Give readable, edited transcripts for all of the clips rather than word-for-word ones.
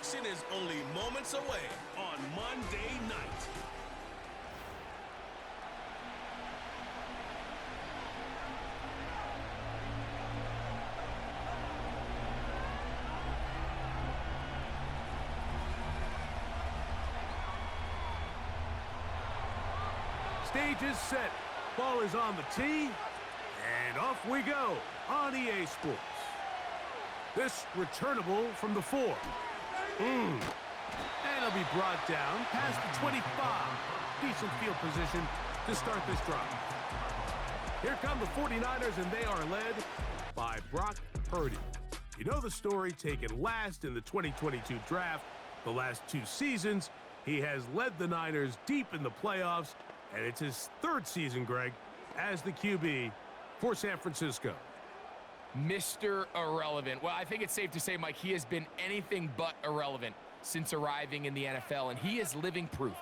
action is only moments away on Monday night. Stage is set. Ball is on the tee. And off we go on EA Sports. This returnable from the 4. And it'll be brought down past the 25. Decent field position to start this drive. Here come the 49ers, and they are led by Brock Purdy. You know the story, taken last in the 2022 draft. The last 2 seasons, he has led the Niners deep in the playoffs, and it's his 3rd season, Greg, as the QB for San Francisco. Mr. Irrelevant. Well, I think it's safe to say, Mike, he has been anything but irrelevant since arriving in the NFL, and he is living proof.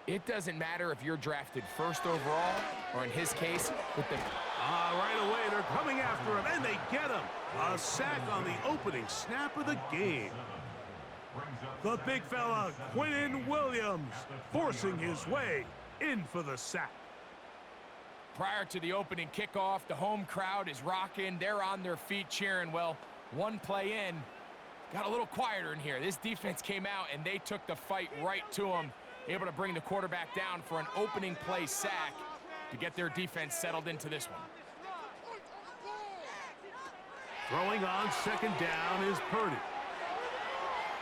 It doesn't matter if you're drafted 1st overall, or in his case, with the... Right away, they're coming after him, and they get him. A sack on the opening snap of the game. The big fella, Quinnen Williams, forcing his way in for the sack. Prior to the opening kickoff, the home crowd is rocking. They're on their feet cheering. Well, one play in, got a little quieter in here. This defense came out, and they took the fight right to him, able to bring the quarterback down for an opening play sack to get their defense settled into this one. Throwing on 2nd down is Purdy.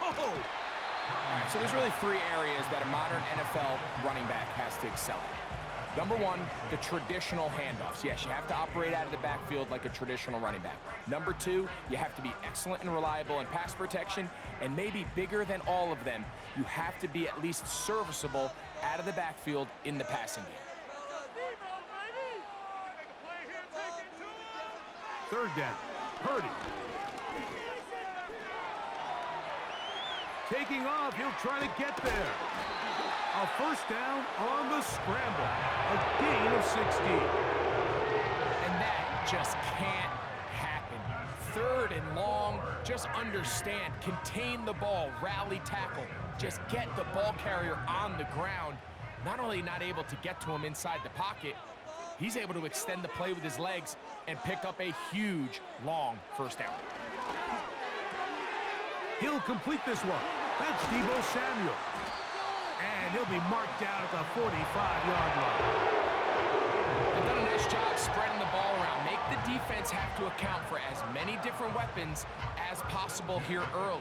Oh! All right, so there's really 3 areas that a modern NFL running back has to excel at. Number 1, the traditional handoffs. Yes, you have to operate out of the backfield like a traditional running back. Number 2, you have to be excellent and reliable in pass protection, and maybe bigger than all of them, you have to be at least serviceable out of the backfield in the passing game. 3rd down, Purdy. Taking off, he'll try to get there. A 1st down on the scramble. A gain of 16. And that just can't happen. 3rd and long, just understand, contain the ball, rally tackle. Just get the ball carrier on the ground. Not only not able to get to him inside the pocket, he's able to extend the play with his legs and pick up a huge, long 1st down. He'll complete this one. That's Deebo Samuel. And he'll be marked down at the 45-yard line. They've done a nice job spreading the ball around. Make the defense have to account for as many different weapons as possible here early.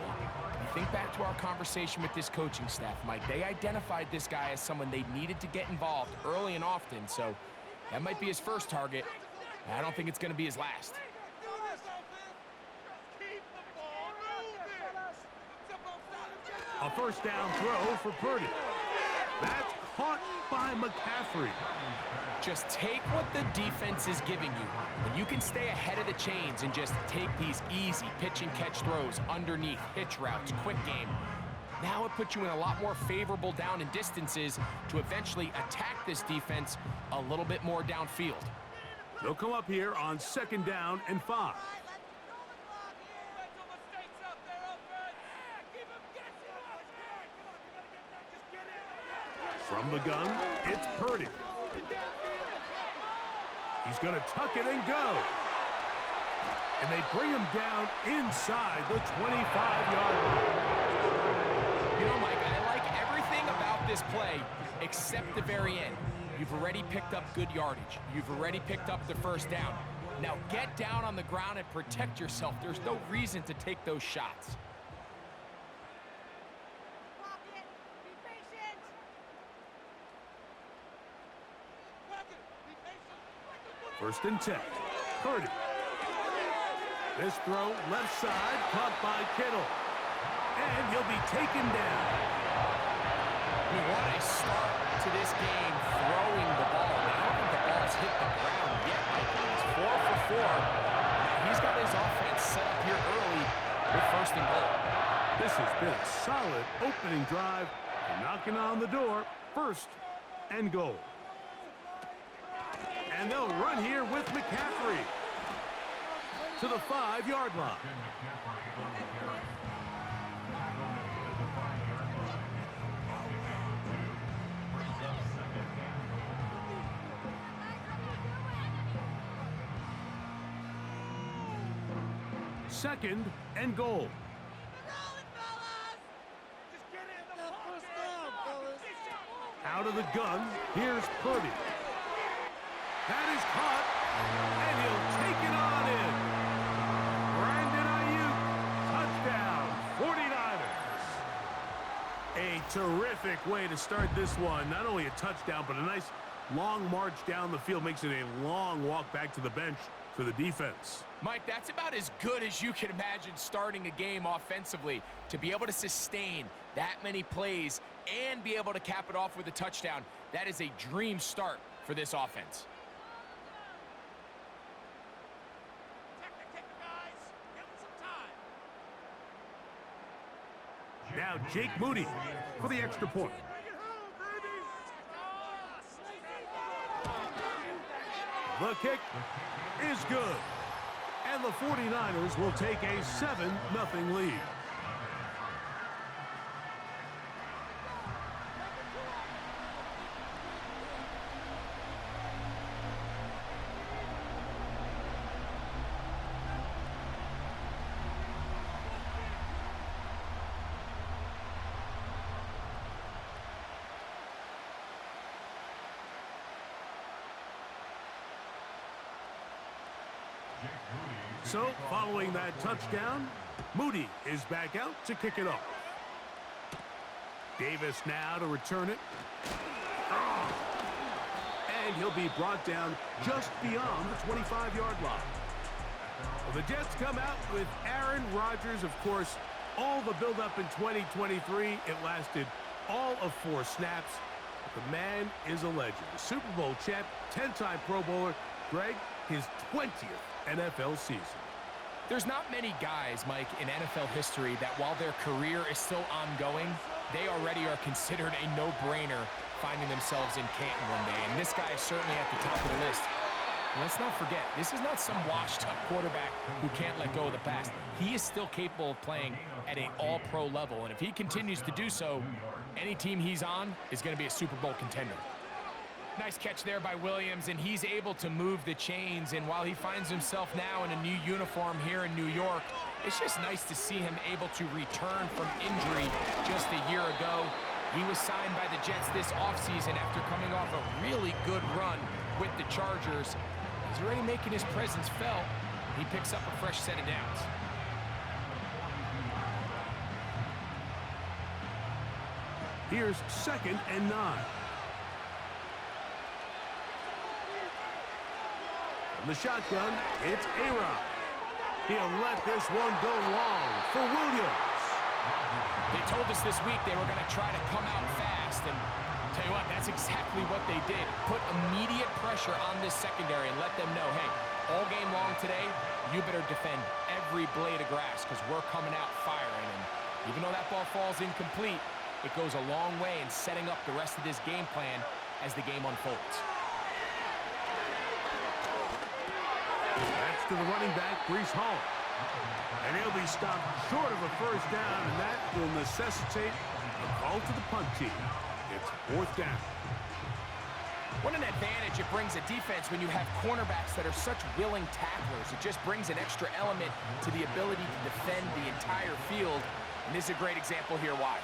Think back to our conversation with this coaching staff, Mike. They identified this guy as someone they needed to get involved early and often, so that might be his 1st target. I don't think it's going to be his last. A 1st down throw for Purdy. That's caught by McCaffrey. Just take what the defense is giving you. And you can stay ahead of the chains and just take these easy pitch and catch throws underneath, hitch routes, quick game. Now it puts you in a lot more favorable down and distances to eventually attack this defense a little bit more downfield. They'll come up here on 2nd down and 5. From the gun, it's Purdy. He's going to tuck it and go. And they bring him down inside the 25-yard line. You know, Mike, I like everything about this play except the very end. You've already picked up good yardage. You've already picked up the 1st down. Now get down on the ground and protect yourself. There's no reason to take those shots. 1st and 10. Purdy. This throw left side, caught by Kittle. And he'll be taken down. I mean, what a start to this game throwing the ball. I don't think the ball's hit the ground yet. He's 4 for 4. He's got his offense set up here early with 1st and goal. This has been a solid opening drive. Knocking on the door, 1st and goal. And they'll run here with McCaffrey to the 5-yard line. second and goal. Out of the gun, here's Purdy. That is caught, and he'll take it on in. Brandon Ayuk, touchdown, 49ers. A terrific way to start this one. Not only a touchdown, but a nice long march down the field. Makes it a long walk back to the bench for the defense. Mike, that's about as good as you can imagine starting a game offensively. To be able to sustain that many plays and be able to cap it off with a touchdown, that is a dream start for this offense. Now Jake Moody for the extra point. The kick is good. And the 49ers will take a 7-0 lead. So, following that touchdown, Moody is back out to kick it off. Davis now to return it. And he'll be brought down just beyond the 25-yard line. Well, the Jets come out with Aaron Rodgers, of course. All the buildup in 2023, it lasted all of 4 snaps. But the man is a legend. A Super Bowl champ, 10-time Pro Bowler. Greg, his 20th NFL season. There's not many guys, Mike, in NFL history that while their career is still ongoing, they already are considered a no-brainer finding themselves in Canton one day. And this guy is certainly at the top of the list. And let's not forget, this is not some washed-up quarterback who can't let go of the pass. He is still capable of playing at an all-pro level. And if he continues to do so, any team he's on is going to be a Super Bowl contender. Nice catch there by Williams, and he's able to move the chains. And while he finds himself now in a new uniform here in New York, it's just nice to see him able to return from injury just a year ago. He was signed by the Jets this offseason after coming off a really good run with the Chargers. He's already making his presence felt. He picks up a fresh set of downs. Here's 2nd and 9. From the shotgun, it's A-Rod. He'll let this one go long for Williams. They told us this week they were going to try to come out fast, and tell you what, that's exactly what they did. Put immediate pressure on this secondary and let them know, hey, all game long today, you better defend every blade of grass because we're coming out firing. And even though that ball falls incomplete, it goes a long way in setting up the rest of this game plan as the game unfolds. That's to the running back, Breece Hall. And he'll be stopped short of a first down, and that will necessitate a call to the punt team. It's 4th down. What an advantage it brings a defense when you have cornerbacks that are such willing tacklers. It just brings an extra element to the ability to defend the entire field. And this is a great example here why.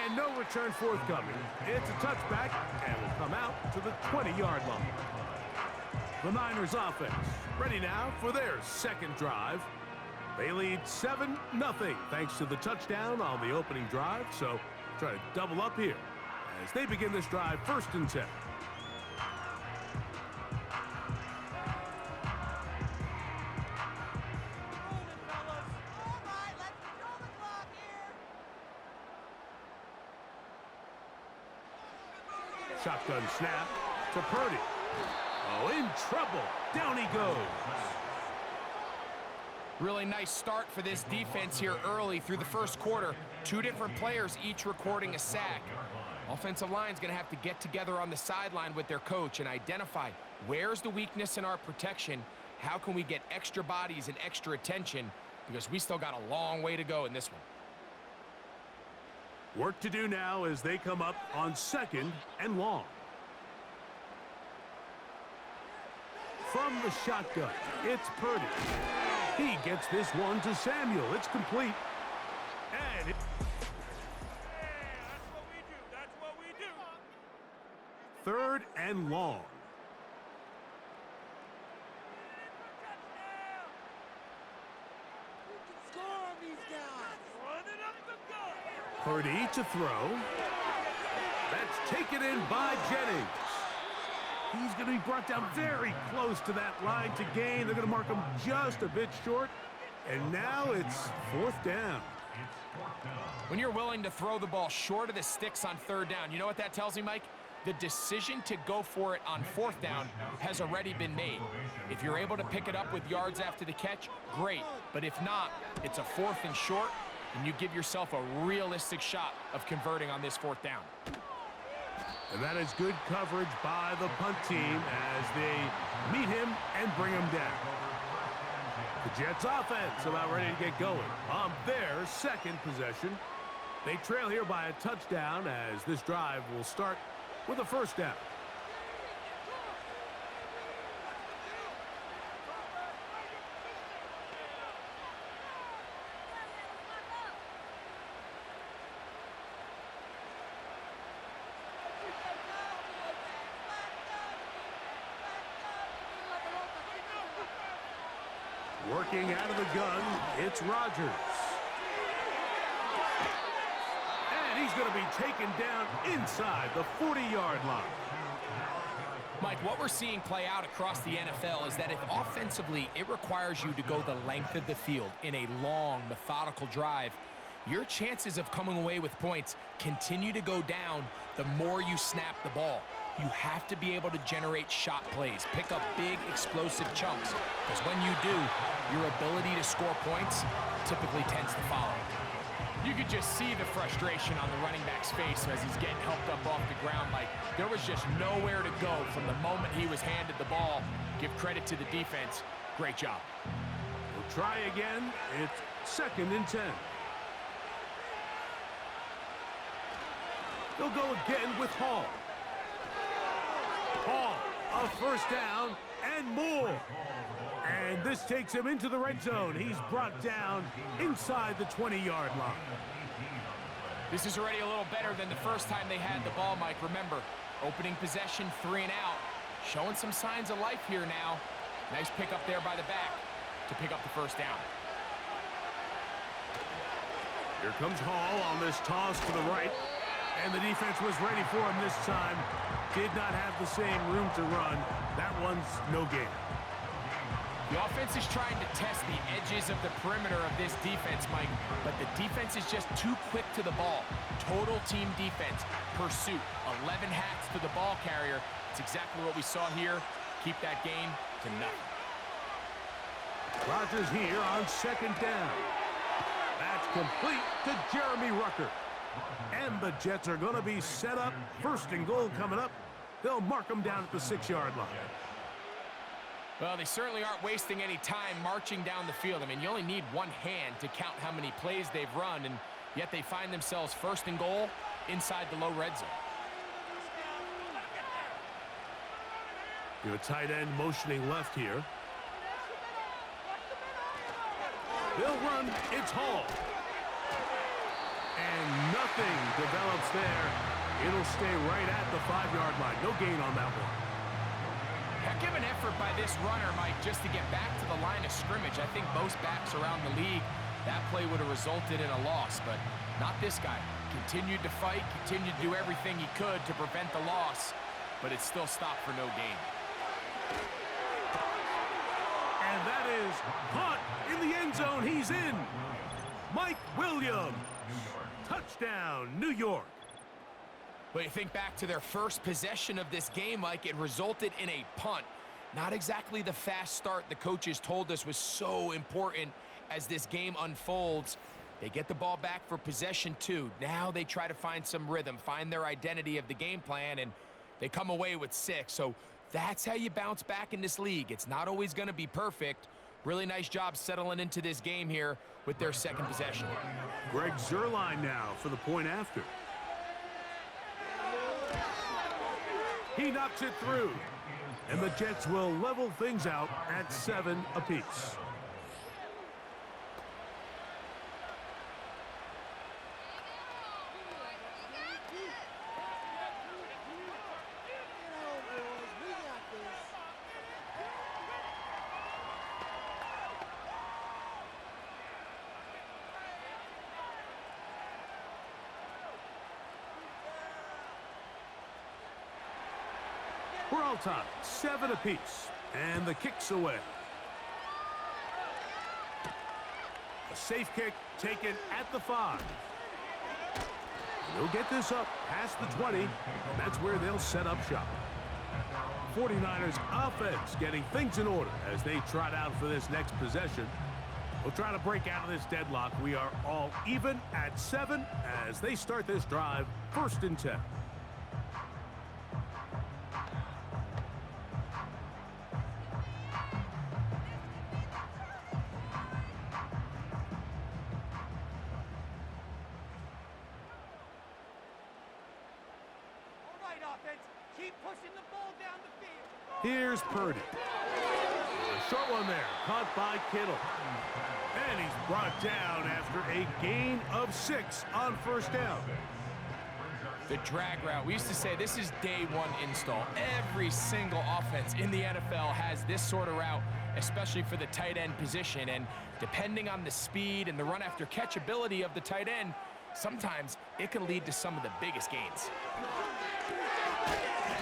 And no return forthcoming. It's a touchback, and will come out to the 20-yard line. The Niners offense ready now for their second drive. They lead 7-0 thanks to the touchdown on the opening drive. So try to double up here as they begin this drive 1st and 10. Shotgun snap to Purdy. Oh, in trouble. Down he goes. Really nice start for this defense here early through the first quarter. 2 different players each recording a sack. Offensive line's going to have to get together on the sideline with their coach and identify where's the weakness in our protection, how can we get extra bodies and extra attention, because we still got a long way to go in this one. Work to do now as they come up on 2nd and long. from the shotgun. It's Purdy. He gets this one to Samuel. It's complete. And it... That's what we do. Third and long. Score on these guys. Running up the gut. Purdy to throw. That's taken in by Jennings. He's going to be brought down very close to that line to gain. They're going to mark him just a bit short. And now it's fourth down. When you're willing to throw the ball short of the sticks on third down, you know what that tells me, Mike? The decision to go for it on fourth down has already been made. If you're able to pick it up with yards after the catch, great. But if not, it's a fourth and short, and you give yourself a realistic shot of converting on this fourth down. And that is good coverage by the punt team as they meet him and bring him down. The Jets offense about ready to get going on their second possession. They trail here by a touchdown as this drive will start with a first down. Working out of the gun, it's Rodgers. And he's going to be taken down inside the 40-yard line. Mike, what we're seeing play out across the NFL is that if offensively it requires you to go the length of the field in a long, methodical drive, your chances of coming away with points continue to go down the more you snap the ball. You have to be able to generate shot plays, pick up big, explosive chunks, because when you do, your ability to score points typically tends to follow. You could just see the frustration on the running back's face as he's getting helped up off the ground. Like, there was just nowhere to go from the moment he was handed the ball. Give credit to the defense. Great job. We'll try again. It's second and 10. They'll go again with Hall. Hall, a first down and more. And this takes him into the red zone. He's brought down inside the 20-yard line. This is already a little better than the first time they had the ball, Mike. Remember, opening possession, 3 and out. Showing some signs of life here now. Nice pick up there by the back to pick up the first down. Here comes Hall on this toss to the right. And the defense was ready for him this time. Did not have the same room to run. That one's no gain. The offense is trying to test the edges of the perimeter of this defense, Mike, but the defense is just too quick to the ball. Total team defense, pursuit, 11 hats to the ball carrier. It's exactly what we saw here. Keep that game to nothing. Rodgers here on second down. That's complete to Jeremy Rucker. And the Jets are going to be set up. First and goal coming up. They'll mark them down at the 6-yard line. Well, they certainly aren't wasting any time marching down the field. I mean, you only need one hand to count how many plays they've run, and yet they find themselves first and goal inside the low red zone. You have a tight end motioning left here. They'll run. It's Hall. And nothing develops there. It'll stay right at the 5-yard line. No gain on that one. Heck of an effort by this runner, Mike, just to get back to the line of scrimmage. I think most backs around the league, that play would have resulted in a loss, but not this guy. Continued to fight, continued to do everything he could to prevent the loss, but it still stopped for no gain. And that is caught in the end zone. He's in. Mike Williams. Touchdown, New York. But you think back to their first possession of this game, Mike, it resulted in a punt. Not exactly the fast start the coaches told us was so important as this game unfolds. They get the ball back for possession 2. Now they try to find some rhythm, find their identity of the game plan, and they come away with 6. So that's how you bounce back in this league. It's not always going to be perfect. Really nice job settling into this game here with their second possession. Greg Zuerlein now for the point after. He knocks it through. And the Jets will level things out at 7 apiece. We're all tied, 7 apiece, and the kick's away. A safe kick taken at the 5. They'll get this up past the 20, and that's where they'll set up shop. 49ers offense getting things in order as they trot out for this next possession. We'll try to break out of this deadlock. We are all even at 7 as they start this drive, 1st and 10. Keep pushing the ball down the field. Here's Purdy. A short one there, caught by Kittle. And he's brought down after a gain of 6 on 1st down. The drag route. We used to say this is day 1 install. Every single offense in the NFL has this sort of route, especially for the tight end position. And depending on the speed and the run after catch ability of the tight end, sometimes it can lead to some of the biggest gains.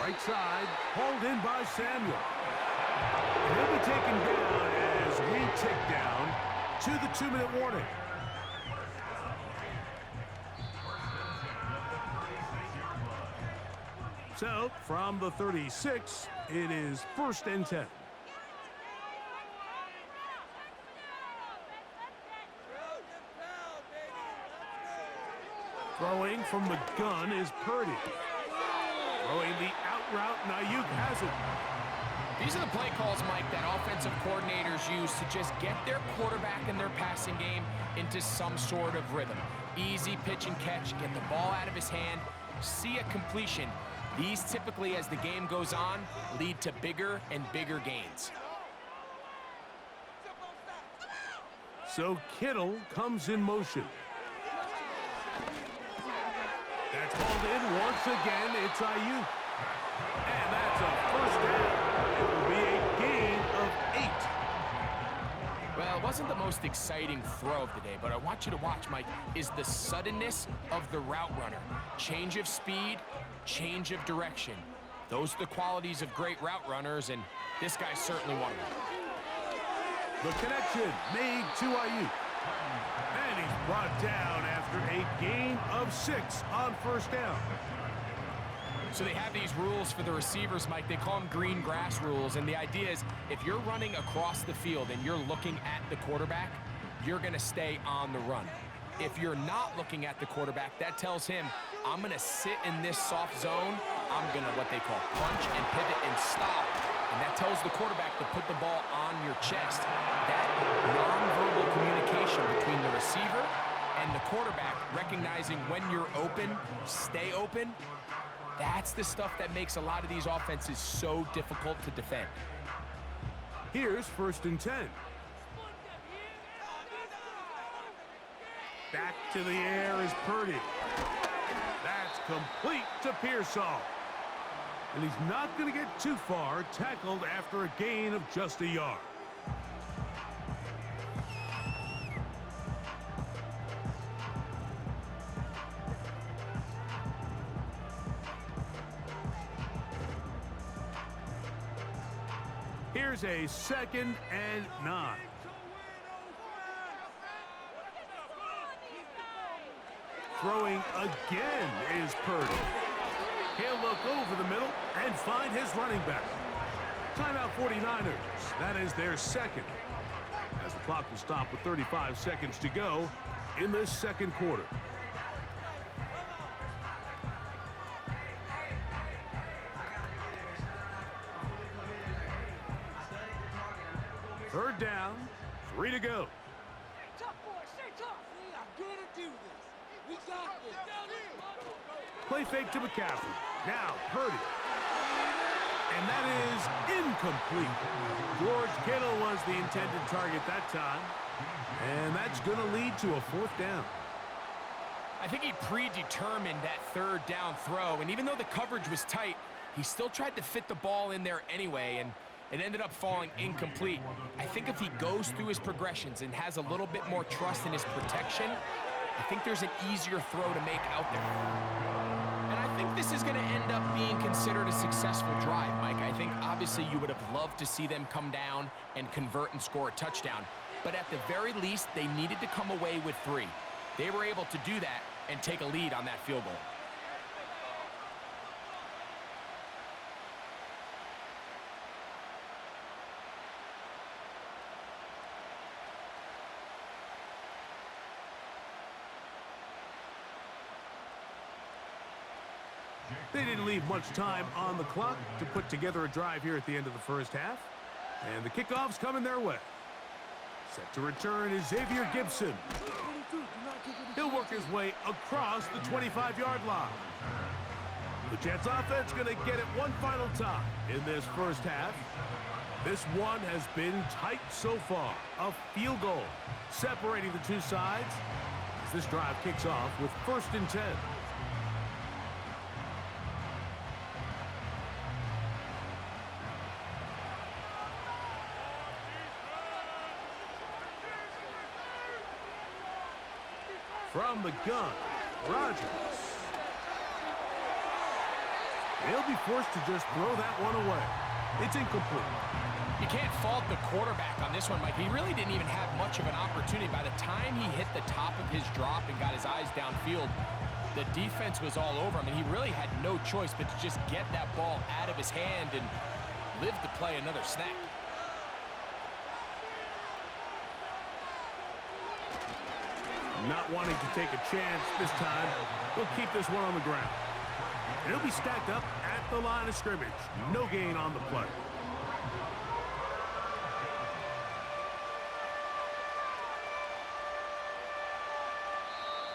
Right side, hauled in by Samuel. And he'll be taken down as we tick down to the 2-minute warning. So, from the 36, it is 1st and 10. Throwing from the gun is Purdy. Throwing the out route, and Ayuk has it. These are the play calls, Mike, that offensive coordinators use to just get their quarterback and their passing game into some sort of rhythm. Easy pitch and catch, get the ball out of his hand, see a completion. These typically, as the game goes on, lead to bigger and bigger gains. So Kittle comes in motion. That's hauled in once again. It's Ayuk. And that's a 1st down. It will be a gain of 8. Well, it wasn't the most exciting throw of the day, but I want you to watch, Mike, is the suddenness of the route runner. Change of speed, change of direction. Those are the qualities of great route runners, and this guy's certainly one of them. The connection made to Ayuk. And he's brought down after a gain of 6 on 1st down. So they have these rules for the receivers, Mike. They call them green grass rules, and the idea is if you're running across the field and you're looking at the quarterback, you're going to stay on the run. If you're not looking at the quarterback, that tells him, I'm going to sit in this soft zone. I'm going to what they call punch and pivot and stop. And that tells the quarterback to put the ball on your chest. That nonverbal communication between the receiver and the quarterback, recognizing when you're open, stay open, that's the stuff that makes a lot of these offenses so difficult to defend. Here's 1st and 10. Back to the air is Purdy. That's complete to Pearsall. And he's not going to get too far, tackled after a gain of just a yard. Here's a 2nd and 9. Throwing again is Purdy. He'll look over the middle and find his running back. Timeout 49ers. That is their 2nd. As the clock will stop with 35 seconds to go in this 2nd quarter. Third down, 3 to go. Tough boy, stay tough. We are gonna do this. We got this. Play fake to McCaffrey. Now Purdy. And that is incomplete. George Kittle was the intended target that time. And that's going to lead to a fourth down. I think he predetermined that third down throw, and even though the coverage was tight, he still tried to fit the ball in there anyway, and it ended up falling incomplete. I think if he goes through his progressions and has a little bit more trust in his protection, I think there's an easier throw to make out there. And I think this is going to end up being considered a successful drive, Mike. I think obviously you would have loved to see them come down and convert and score a touchdown. But at the very least, they needed to come away with 3. They were able to do that and take a lead on that field goal. They didn't leave much time on the clock to put together a drive here at the end of the first half. And the kickoff's coming their way. Set to return is Xavier Gibson. He'll work his way across the 25-yard line. The Jets offense going to get it one final time in this first half. This one has been tight so far. A field goal separating the two sides as this drive kicks off with 1st and 10. From the gun, Rodgers. He'll be forced to just throw that one away. It's incomplete. You can't fault the quarterback on this one, Mike. He really didn't even have much of an opportunity. By the time he hit the top of his drop and got his eyes downfield, the defense was all over him, and he really had no choice but to just get that ball out of his hand and live to play another snap. Not wanting to take a chance this time, we'll keep this one on the ground. And it'll be stacked up at the line of scrimmage. No gain on the play.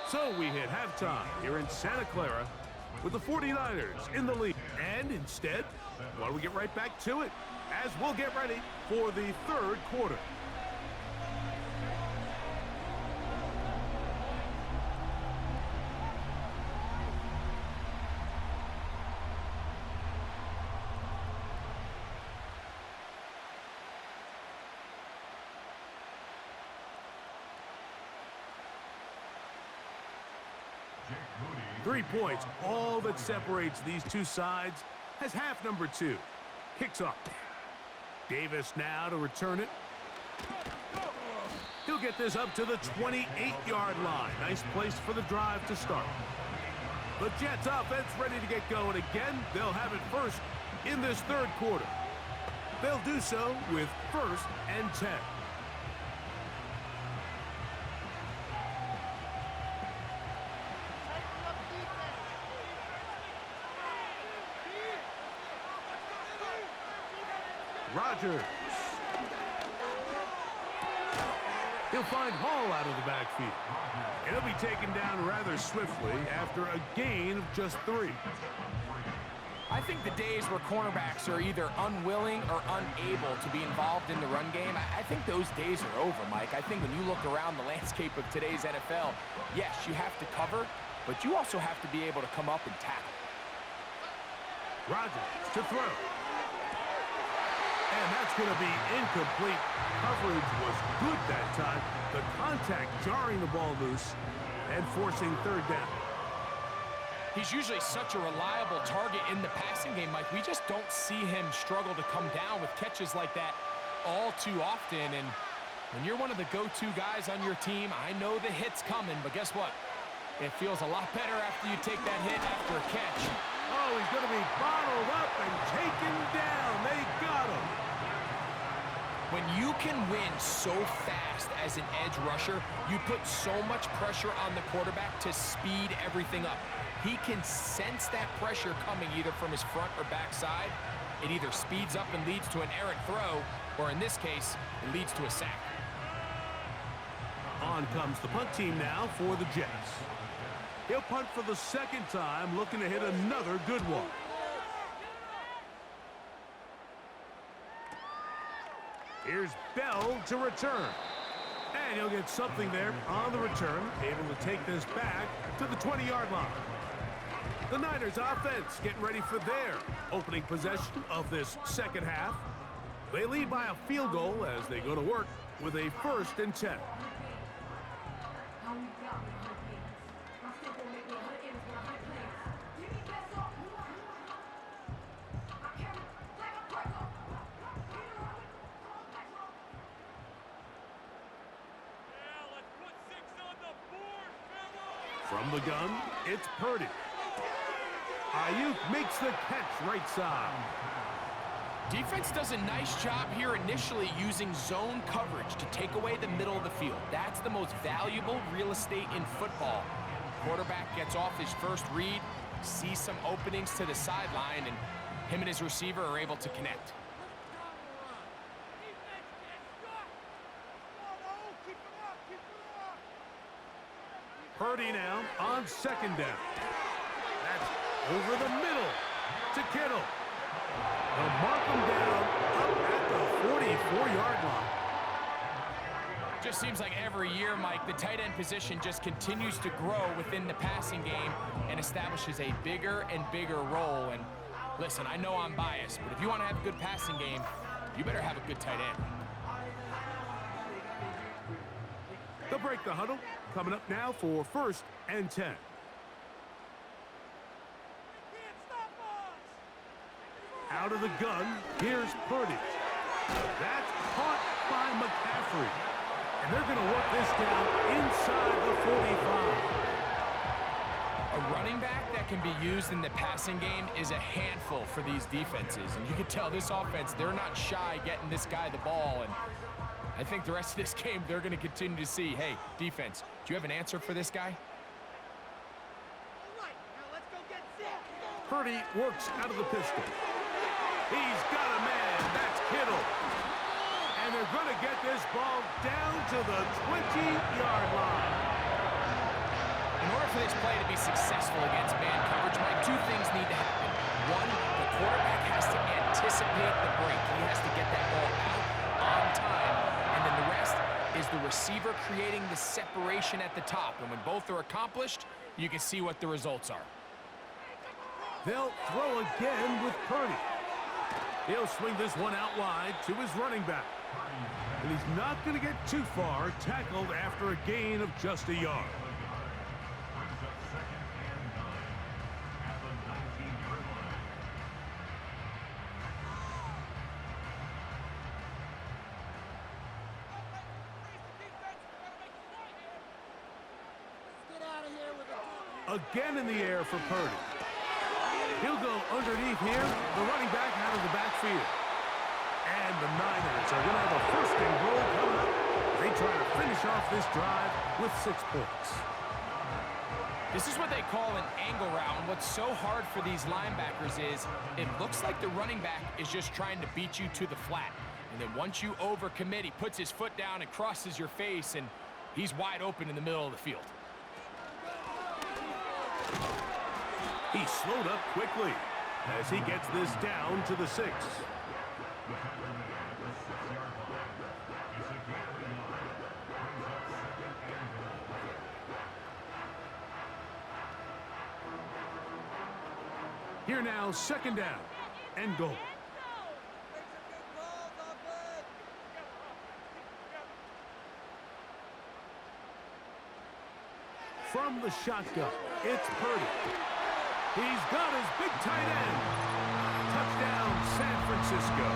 So we hit halftime here in Santa Clara with the 49ers in the lead. And instead, why don't we get right back to it as we'll get ready for the third quarter. Three points, all that separates these two sides, as half number 2 kicks off. Davis now to return it. He'll get this up to the 28-yard line. Nice place for the drive to start. The Jets offense ready to get going again. They'll have it first in this third quarter. They'll do so with 1st and 10. Rodgers. He'll find Hall out of the backfield. And he'll be taken down rather swiftly after a gain of just 3. I think the days where cornerbacks are either unwilling or unable to be involved in the run game, I think those days are over, Mike. I think when you look around the landscape of today's NFL, yes, you have to cover, but you also have to be able to come up and tackle. Rodgers to throw. And that's going to be incomplete. Coverage was good that time. The contact jarring the ball loose and forcing 3rd down. He's usually such a reliable target in the passing game, Mike. We just don't see him struggle to come down with catches like that all too often. And when you're one of the go-to guys on your team, I know the hit's coming, but guess what? It feels a lot better after you take that hit after a catch. Oh, he's going to be bottled up and taken down. They got him. When you can win so fast as an edge rusher, you put so much pressure on the quarterback to speed everything up. He can sense that pressure coming either from his front or back side. It either speeds up and leads to an errant throw, or in this case, it leads to a sack. On comes the punt team now for the Jets. He'll punt for the 2nd time, looking to hit another good one. Here's Bell to return. And he'll get something there on the return, able to take this back to the 20-yard line. The Niners offense getting ready for their opening possession of this second half. They lead by a field goal as they go to work with a 1st and 10. From the gun, it's Purdy. Ayuk makes the catch right side. Defense does a nice job here initially using zone coverage to take away the middle of the field. That's the most valuable real estate in football. Quarterback gets off his first read, sees some openings to the sideline, and him and his receiver are able to connect. Purdy now on 2nd down. That's over the middle to Kittle. They'll mark him down up at the 44-yard line. Just seems like every year, Mike, the tight end position just continues to grow within the passing game and establishes a bigger and bigger role. And listen, I know I'm biased, but if you want to have a good passing game, you better have a good tight end. They'll break the huddle. Coming up now for 1st and 10. Out of the gun, here's Purdy. That's caught by McCaffrey. And they're going to work this down inside the 45. A running back that can be used in the passing game is a handful for these defenses. And you can tell this offense, they're not shy getting this guy the ball. And I think the rest of this game, they're going to continue to see, hey, defense, do you have an answer for this guy? Purdy works out of the pistol. He's got a man. That's Kittle. And they're going to get this ball down to the 20-yard line. In order for this play to be successful against man coverage, Mike, 2 things need to happen. One, the quarterback has to anticipate the break. He has to get that ball out on time. And then the rest is the receiver creating the separation at the top. And when both are accomplished, you can see what the results are. They'll throw again with Purdy. He'll swing this one out wide to his running back. And he's not going to get too far, tackled after a gain of just a yard. Again in the air for Purdy. He'll go underneath here. The running back out of the backfield. And the Niners are going to have a 1st and goal coming up. They try to finish off this drive with 6 points. This is what they call an angle route. What's so hard for these linebackers is it looks like the running back is just trying to beat you to the flat. And then once you overcommit, he puts his foot down and crosses your face, and he's wide open in the middle of the field. He slowed up quickly as he gets this down to the 6. Here now, 2nd down and goal. From the shotgun, it's Purdy. He's got his big tight end. Touchdown, San Francisco.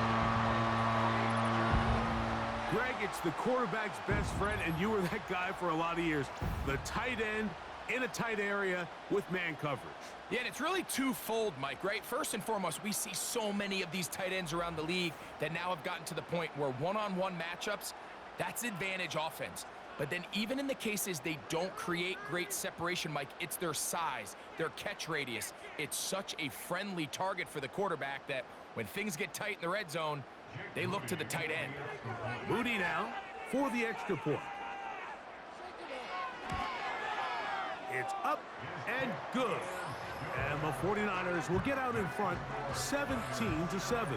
Greg, it's the quarterback's best friend, and you were that guy for a lot of years. The tight end in a tight area with man coverage. Yeah, and it's really twofold, Mike, right? First and foremost, we see so many of these tight ends around the league that now have gotten to the point where one-on-one matchups, that's advantage offense. But then even in the cases they don't create great separation, Mike, it's their size, their catch radius. It's such a friendly target for the quarterback that when things get tight in the red zone, they look to the tight end. Moody now for the extra point. It's up and good. And the 49ers will get out in front 17-7.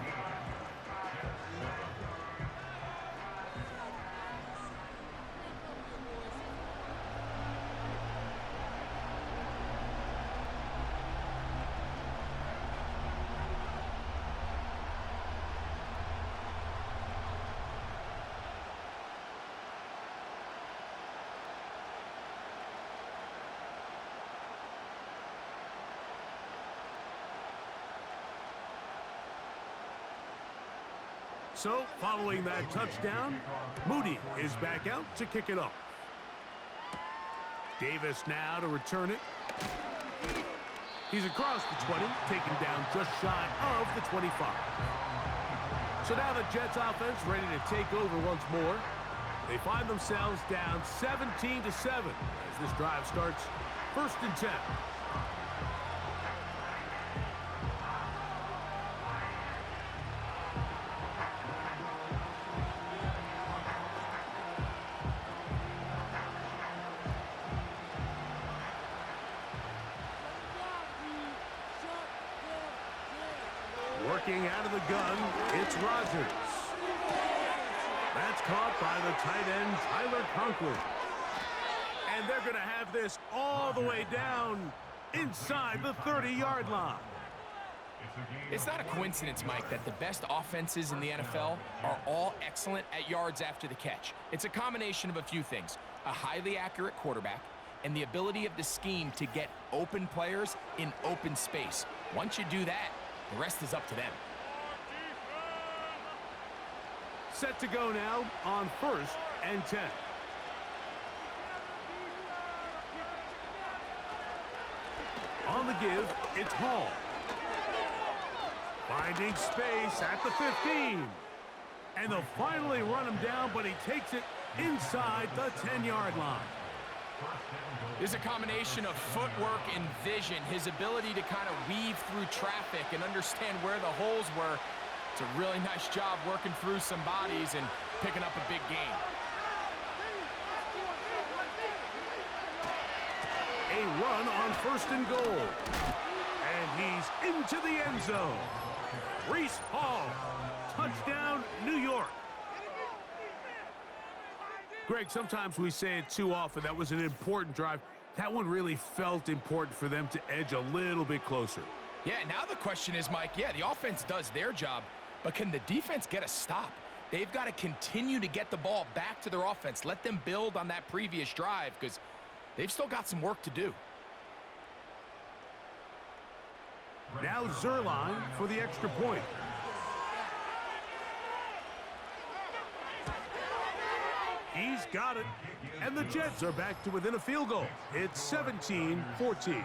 So, following that touchdown, Moody is back out to kick it off. Davis now to return it. He's across the 20, taken down just shy of the 25. So now the Jets offense ready to take over once more. They find themselves down 17-7 as this drive starts 1st and 10. Working out of the gun, it's Rogers. That's caught by the tight end, Tyler Conklin. And they're going to have this all the way down inside the 30-yard line. It's not a coincidence, Mike, that the best offenses in the NFL are all excellent at yards after the catch. It's a combination of a few things: a highly accurate quarterback and the ability of the scheme to get open players in open space. Once you do that, the rest is up to them. Set to go now on 1st and 10. On the give, it's Hall. Finding space at the 15. And they'll finally run him down, but he takes it inside the 10-yard line. There's a combination of footwork and vision, his ability to kind of weave through traffic and understand where the holes were. It's a really nice job working through some bodies and picking up a big gain. A run on 1st and goal. And he's into the end zone. Reese Hall, touchdown, New York. Greg, sometimes we say it too often. That was an important drive. That one really felt important for them to edge a little bit closer. Yeah, now the question is, Mike, yeah, the offense does their job, but can the defense get a stop? They've got to continue to get the ball back to their offense. Let them build on that previous drive because they've still got some work to do. Now Zerline for the extra point. He's got it. And the Jets are back to within a field goal. It's 17-14.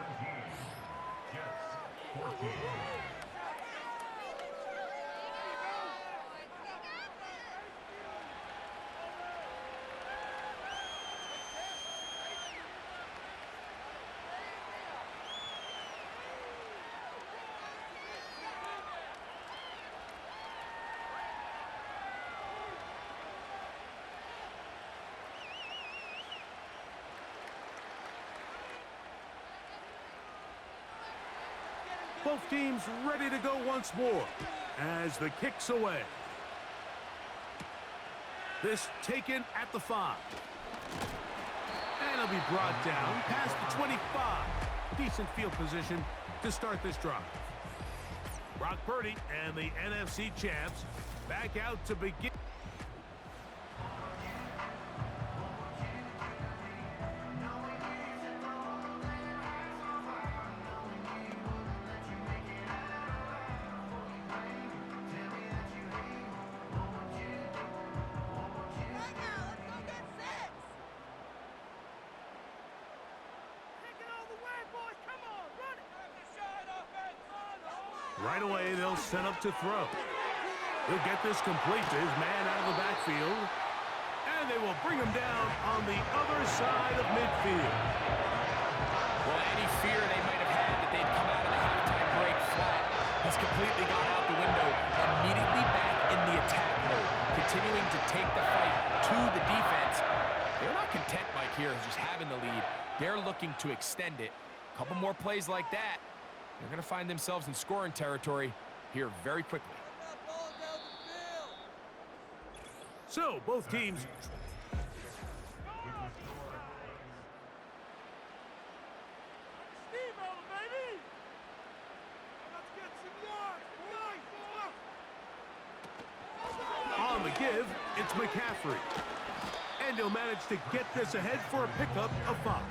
Both teams ready to go once more as the kick's away. This taken at the 5. And it'll be brought down past the 25. Decent field position to start this drive. Brock Purdy and the NFC champs back out to begin. Right away, they'll set up to throw. He'll get this complete to his man out of the backfield. And they will bring him down on the other side of midfield. Well, any fear they might have had that they'd come out of the halftime break flat has completely gone out the window. Immediately back in the attack mode, continuing to take the fight to the defense. They're not content, Mike, here just having the lead. They're looking to extend it. A couple more plays like that, they're going to find themselves in scoring territory here very quickly. So, both teams. On the give, it's McCaffrey. And he'll manage to get this ahead for a pickup of 5.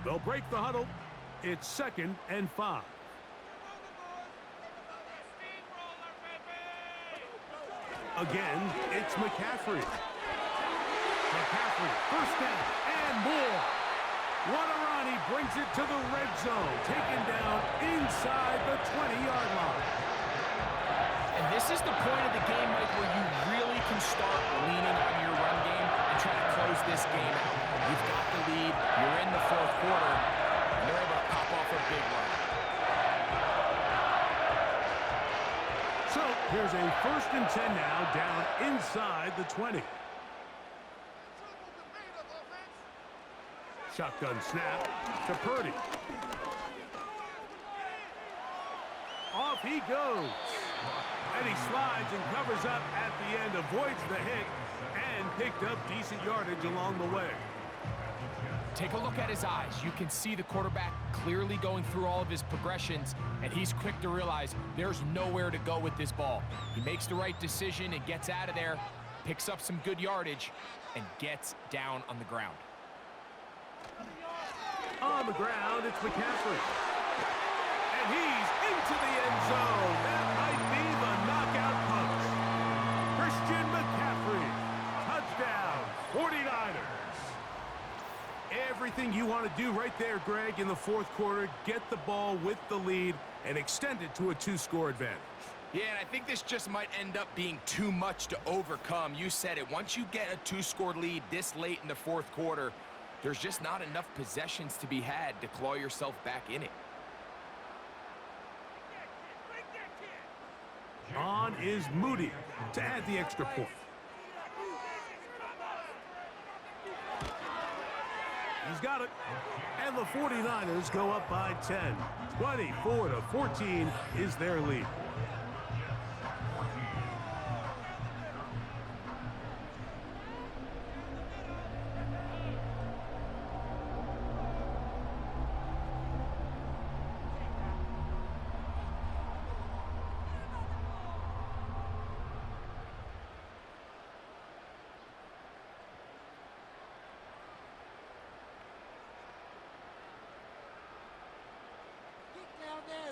They'll break the huddle. It's 2nd and 5. Again, it's McCaffrey. McCaffrey, first down, and more. Waterani brings it to the red zone, taken down inside the 20-yard line. And this is the point of the game, Mike, where you really can start leaning on your run game and try to close this game out. You've got the lead, you're in the 4th quarter, and they're able to pop off a big run. So here's a 1st and 10 now, down inside the 20. Shotgun snap to Purdy. Off he goes. And he slides and covers up at the end, avoids the hit, and picked up decent yardage along the way. Take a look at his eyes. You can see the quarterback clearly going through all of his progressions, and he's quick to realize there's nowhere to go with this ball. He makes the right decision and gets out of there, picks up some good yardage, and gets down on the ground. On the ground, it's McCaffrey. And he's into the end zone. That might be the knockout punch. Christian McCaffrey. Touchdown, 49ers. Everything you want to do right there, Greg, in the 4th quarter. Get the ball with the lead and extend it to a 2-score advantage. Yeah, and I think this just might end up being too much to overcome. You said it. Once you get a 2-score lead this late in the 4th quarter, there's just not enough possessions to be had to claw yourself back in it. On is Moody to add the extra point. He's got it. And the 49ers go up by 10. 24-14 is their lead.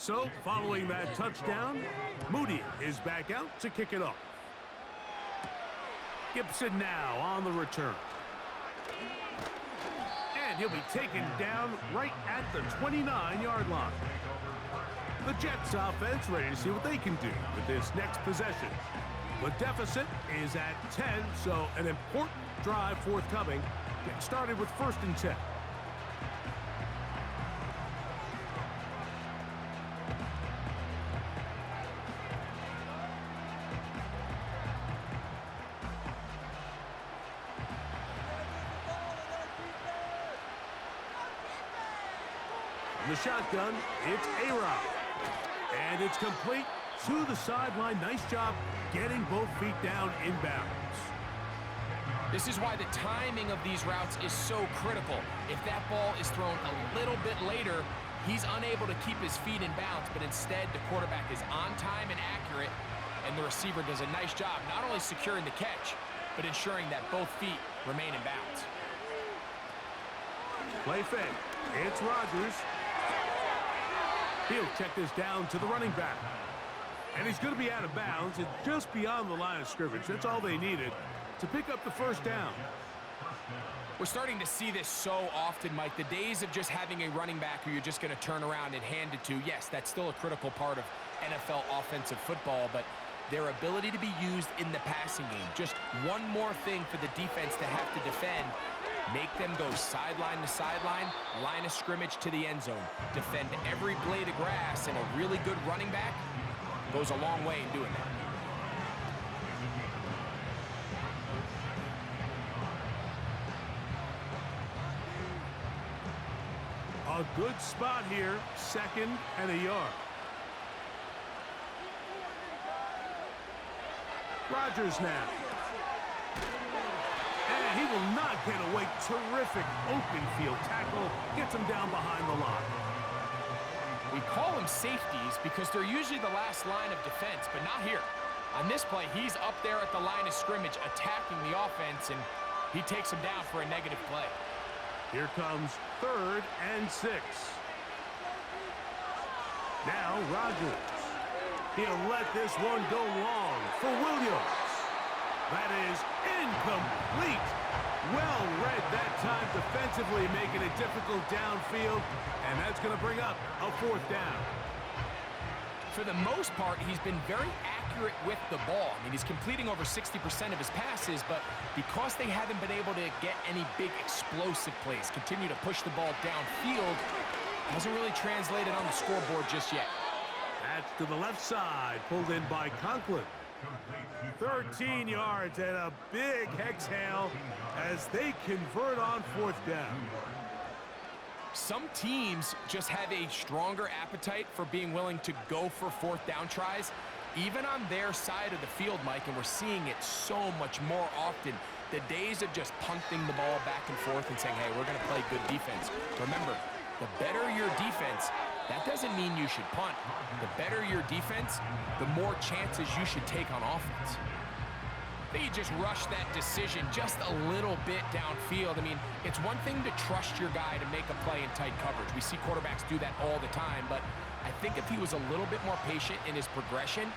So, following that touchdown, Moody is back out to kick it off. Gibson now on the return. And he'll be taken down right at the 29-yard line. The Jets offense ready to see what they can do with this next possession. The deficit is at 10, so an important drive forthcoming. Get started with 1st and 10. The shotgun, it's A-Rod. And it's complete to the sideline. Nice job getting both feet down inbounds. This is why the timing of these routes is so critical. If that ball is thrown a little bit later, he's unable to keep his feet in bounds, but instead the quarterback is on time and accurate, and the receiver does a nice job not only securing the catch, but ensuring that both feet remain in bounds. Play fake. It's Rodgers. He'll check this down to the running back. And he's going to be out of bounds. It's just beyond the line of scrimmage. That's all they needed to pick up the 1st down. We're starting to see this so often, Mike. The days of just having a running back who you're just going to turn around and hand it to, yes, that's still a critical part of NFL offensive football, but their ability to be used in the passing game, just one more thing for the defense to have to defend. Make them go sideline to sideline, line of scrimmage to the end zone. Defend every blade of grass, and a really good running back goes a long way in doing that. A good spot here, 2nd and a yard. Rodgers now. And he will not get away. Terrific open field tackle. Gets him down behind the line. We call them safeties because they're usually the last line of defense, but not here. On this play, he's up there at the line of scrimmage attacking the offense, and he takes him down for a negative play. Here comes 3rd and 6. Now Rodgers. He'll let this one go long for Williams. That is incomplete. Well read that time defensively, making it difficult downfield, and that's going to bring up a 4th down. For the most part, he's been very accurate with the ball. I mean, he's completing over 60% of his passes, but because they haven't been able to get any big explosive plays, continue to push the ball downfield, hasn't really translated on the scoreboard just yet. That's to the left side, pulled in by Conklin. 13 yards and a big exhale as they convert on 4th down. Some teams just have a stronger appetite for being willing to go for 4th down tries, even on their side of the field, Mike, and we're seeing it so much more often. The days of just punting the ball back and forth and saying, hey, we're going to play good defense. Remember, the better your defense, that doesn't mean you should punt. The better your defense, the more chances you should take on offense. They just rushed that decision just a little bit downfield. I mean, it's one thing to trust your guy to make a play in tight coverage. We see quarterbacks do that all the time, but I think if he was a little bit more patient in his progression,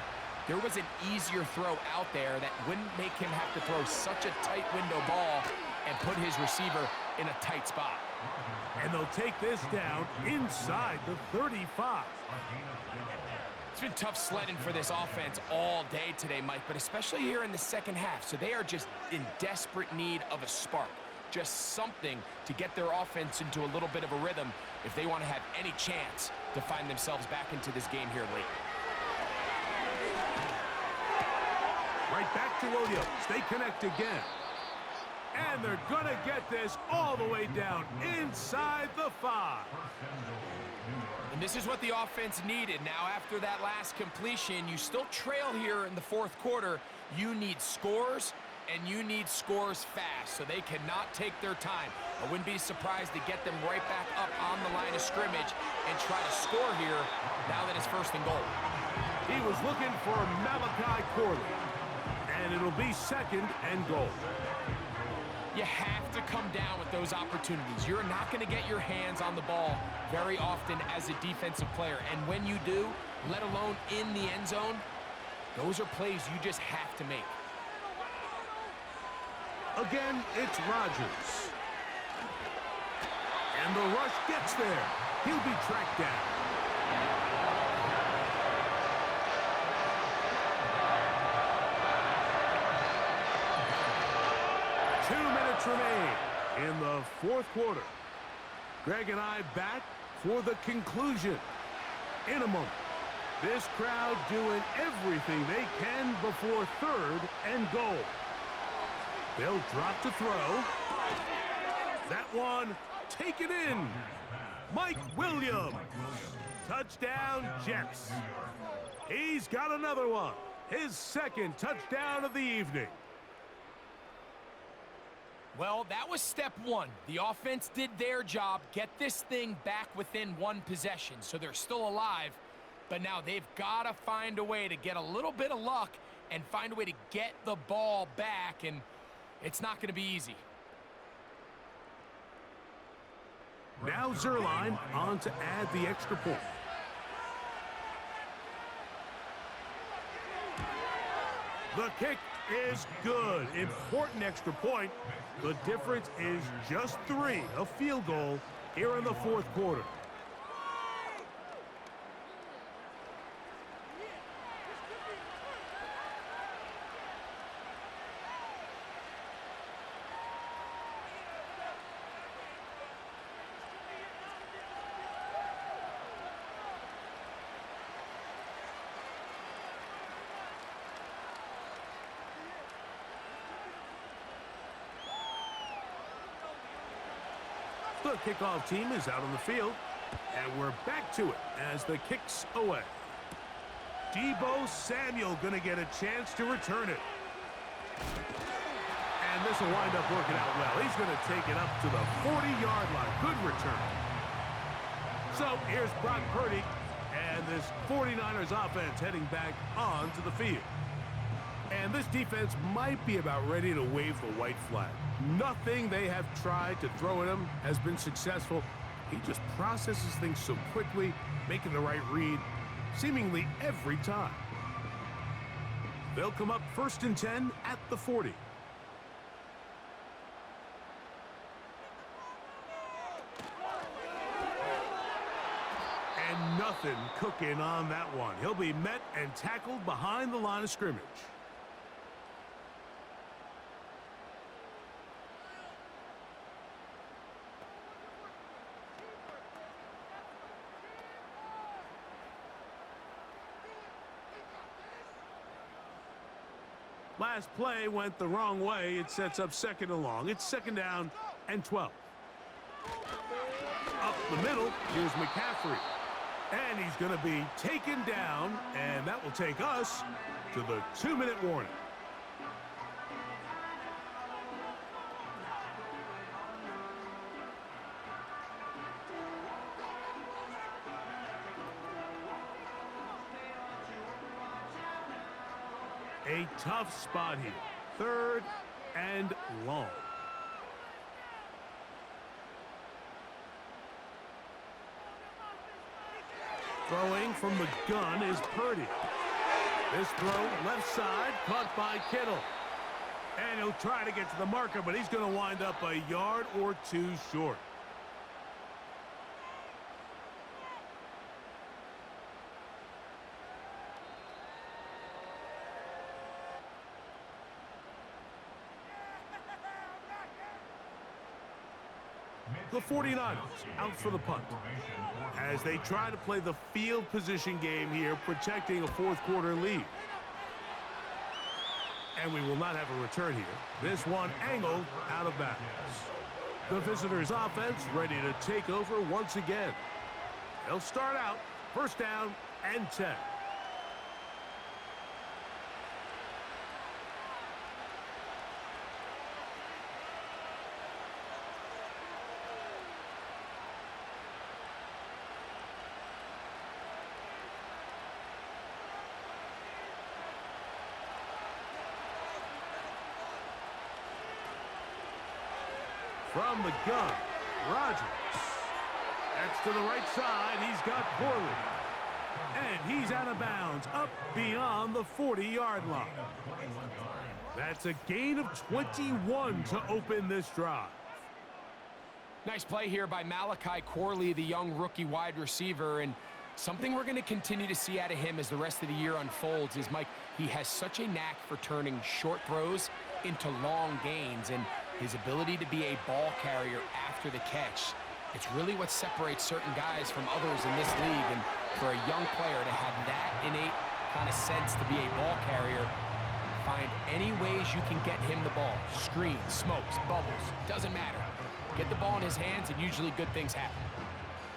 there was an easier throw out there that wouldn't make him have to throw such a tight window ball and put his receiver in a tight spot. And they'll take this down inside the 35. It's been tough sledding for this offense all day today, Mike, but especially here in the second half. So they are just in desperate need of a spark, just something to get their offense into a little bit of a rhythm if they want to have any chance to find themselves back into this game here late. Right back to Williams. They connect again. And they're going to get this all the way down inside the 5. And this is what the offense needed. Now, after that last completion, you still trail here in the 4th quarter. You need scores, and you need scores fast, so they cannot take their time. I wouldn't be surprised to get them right back up on the line of scrimmage and try to score here now that it's 1st and goal. He was looking for Malachi Corley, and it'll be 2nd and goal. You have to come down with those opportunities. You're not going to get your hands on the ball very often as a defensive player. And when you do, let alone in the end zone, those are plays you just have to make. Again, it's Rodgers. And the rush gets there. He'll be tracked down. Remain in the 4th quarter. Greg and I back for the conclusion in a moment. This crowd doing everything they can before 3rd and goal. They'll drop to throw. That one taken in. Mike Williams. Touchdown, Jets. He's got another one. His 2nd touchdown of the evening. Well, that was step 1. The offense did their job, get this thing back within 1 possession, so they're still alive. But now they've got to find a way to get a little bit of luck and find a way to get the ball back, and it's not going to be easy. Now Zerline on to add the extra point. The kick is good. Important extra point. The difference is just 3, a field goal here in the 4th quarter. The kickoff team is out on the field, and we're back to it as the kick's away. Deebo Samuel going to get a chance to return it. And this will wind up working out well. He's going to take it up to the 40-yard line. Good return. So here's Brock Purdy and this 49ers offense heading back onto the field. And this defense might be about ready to wave the white flag. Nothing they have tried to throw at him has been successful. He just processes things so quickly, making the right read seemingly every time. They'll come up 1st and 10 at the 40. And nothing cooking on that one. He'll be met and tackled behind the line of scrimmage. Last play went the wrong way. It sets up 2nd and long. It's 2nd down and 12. Up the middle, here's McCaffrey. And he's going to be taken down, and that will take us to the 2-minute warning. A tough spot here. 3rd and long. Throwing from the gun is Purdy. This throw left side caught by Kittle. And he'll try to get to the marker, but he's going to wind up a yard or 2 short. The 49ers out for the punt as they try to play the field position game here, protecting a 4th quarter lead. And we will not have a return here. This one angled out of bounds. The visitors' offense ready to take over once again. They'll start out 1st down and 10. From the gun, Rodgers. That's to the right side. He's got Corley. And he's out of bounds, up beyond the 40-yard line. That's a gain of 21 to open this drive. Nice play here by Malachi Corley, the young rookie wide receiver. And something we're going to continue to see out of him as the rest of the year unfolds is, Mike, he has such a knack for turning short throws into long gains, and his ability to be a ball carrier after the catch. It's really what separates certain guys from others in this league, and for a young player to have that innate kind of sense to be a ball carrier, find any ways you can get him the ball. Screens, smokes, bubbles, doesn't matter. Get the ball in his hands and usually good things happen.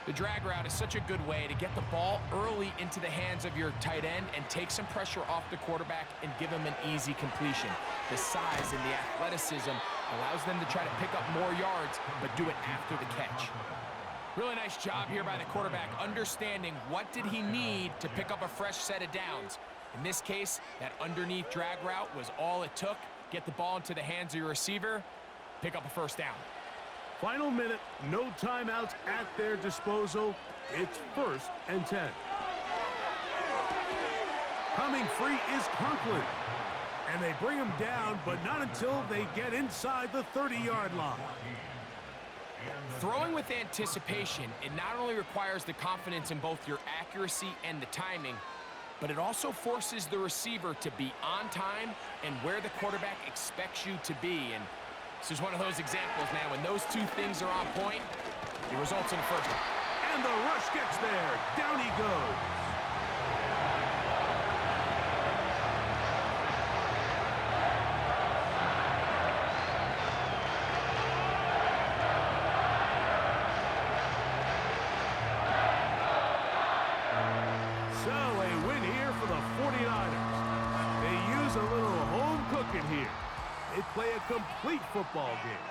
The drag route is such a good way to get the ball early into the hands of your tight end and take some pressure off the quarterback and give him an easy completion. The size and the athleticism allows them to try to pick up more yards, but do it after the catch. Really nice job here by the quarterback, understanding what did he need to pick up a fresh set of downs. In this case, that underneath drag route was all it took. Get the ball into the hands of your receiver, pick up a 1st down. Final minute, no timeouts at their disposal. It's 1st and 10. Coming free is Conklin. And they bring him down, but not until they get inside the 30-yard line. Throwing with anticipation, it not only requires the confidence in both your accuracy and the timing, but it also forces the receiver to be on time and where the quarterback expects you to be. And this is one of those examples, man. When those two things are on point, it results in a 1st down. And the rush gets there. Down he goes. So a win here for the 49ers. They use a little home cooking here. They play a complete football game.